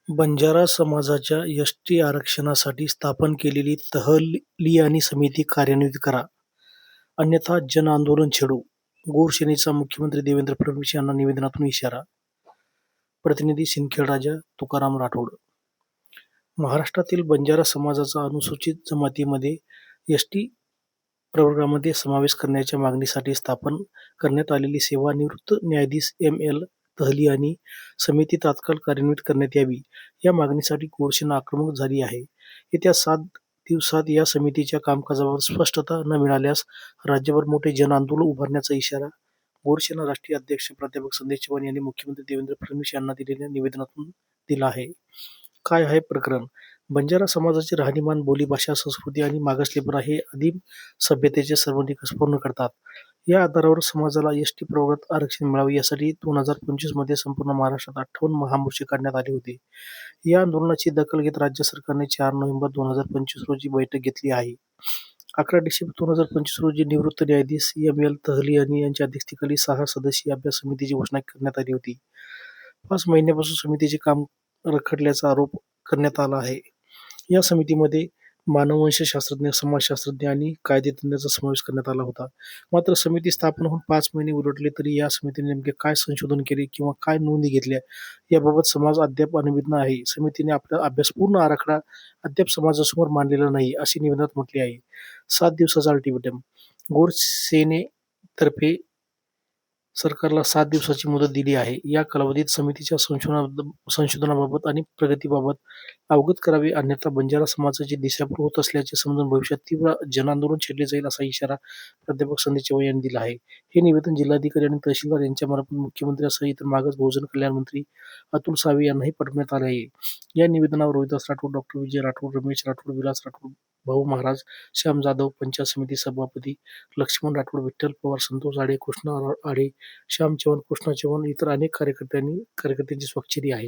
बंजारा समाजाच्या एसटी आरक्षणासाठी स्थापन केलेली तहलियानी समिती कार्यान्वित करा, अन्यथा जनआंदोलन छेडू. गोरसेनेचा मुख्यमंत्री देवेंद्र फडणवीस यांना निवेदनातून इशारा. प्रतिनिधी सिंदखेडराजा तुकाराम राठोड. महाराष्ट्रातील बंजारा समाजाचा अनुसूचित जमातीमध्ये एसटी प्रवर्गामध्ये समावेश करण्याच्या मागणीसाठी स्थापन करण्यात आलेली सेवानिवृत्त न्यायाधीश एम.एल. तहलियानी समिती तात्काळ कार्यान्वित करण्यात यावी, या मागणीसाठी गोरसेना आक्रमक झाली आहे. येत्या 7 दिवसात या समितीच्या कामकाजाबाबत स्पष्टता न मिळाल्यास राज्यभर मोठे जनआंदोलन उभारण्याचा इशारा गोरसेना राष्ट्रीय अध्यक्ष प्राध्यापक संदेश चव्हाण यांनी मुख्यमंत्री देवेंद्र फडणवीस यांना दिलेल्या निवेदनातून दिला आहे. काय आहे प्रकरण? बंजारा समाजाचे राहणीमान, बोलीभाषा, संस्कृती आणि मागासलेपणा हे आदिम सभ्यतेचे सर्व निकष पूर्ण करतात. या आधारावर समाजाला एसटी प्रवर्गात आरक्षण मिळावे यासाठी 2025 मध्ये संपूर्ण महाराष्ट्रात 58 महामोर्चे काढण्यात आले होते. या आंदोलनाची दखल घेत राज्य सरकारने 4 नोव्हेंबर 2025 रोजी बैठक घेतली आहे. 11 डिसेंबर 2025 रोजी निवृत्त न्यायाधीश एम.एल. तहलियानी यांच्या अध्यक्षतेखाली 6 सदस्यीय अभ्यास समितीची घोषणा करण्यात आली होती. 5 महिन्यापासून समितीचे काम रखडल्याचा आरोप करण्यात आला आहे. या समितीमध्ये मानववंशशास्त्रज्ञ, समाजशास्त्रज्ञ आणि कायदेतज्ञांचा समावेश करण्यात आला होता. मात्र समिती स्थापन होऊन 5 महिने उलटले तरी या समितीने नेमके काय संशोधन केले किंवा काय नोंदी घेतल्या याबाबत समाज अद्याप अनभिज्ञ आहे. समितीने आपला अभ्यासपूर्ण आराखडा अद्याप समाजासमोर मांडलेला नाही, असे निवेदनात म्हटले आहे. 7 दिवसाचा अल्टिमेटम. गोरसेनेतर्फे सरकारला 7 दिवसाची मुदत दिली आहे. या कालावधीत समितीच्या संशोधनाबाबत आणि प्रगतीबाबत अवगत करावे, अन्यथा बंजारा समाजाची दिशाभूल होत असल्याचे समजून भविष्यात तीव्र जनआंदोलन छेडले जाईल, असा इशारा प्राध्यापक संदेश चव्हाण यांनी दिला आहे. हे निवेदन जिल्हाधिकारी आणि तहसीलदार यांच्यामार्फत मुख्यमंत्र्यांसह इतर मागास बहुजन कल्याण मंत्री अतुल सावे यांनाही पाठवण्यात आले आहे. या निवेदनावर रोहिदास राठोड, डॉ. विजय राठोड, रमेश राठोड, विलास राठोड, भाऊ महाराज, श्याम जाधव, पंचायत समिती सभापती लक्ष्मण राठोड, विठ्ठल पवार, संतोष आडे, कृष्णा आडे, श्याम चव्हाण, कृष्णा चव्हाण, इतर अनेक कार्यकर्त्यांची स्वाक्षरी आहे.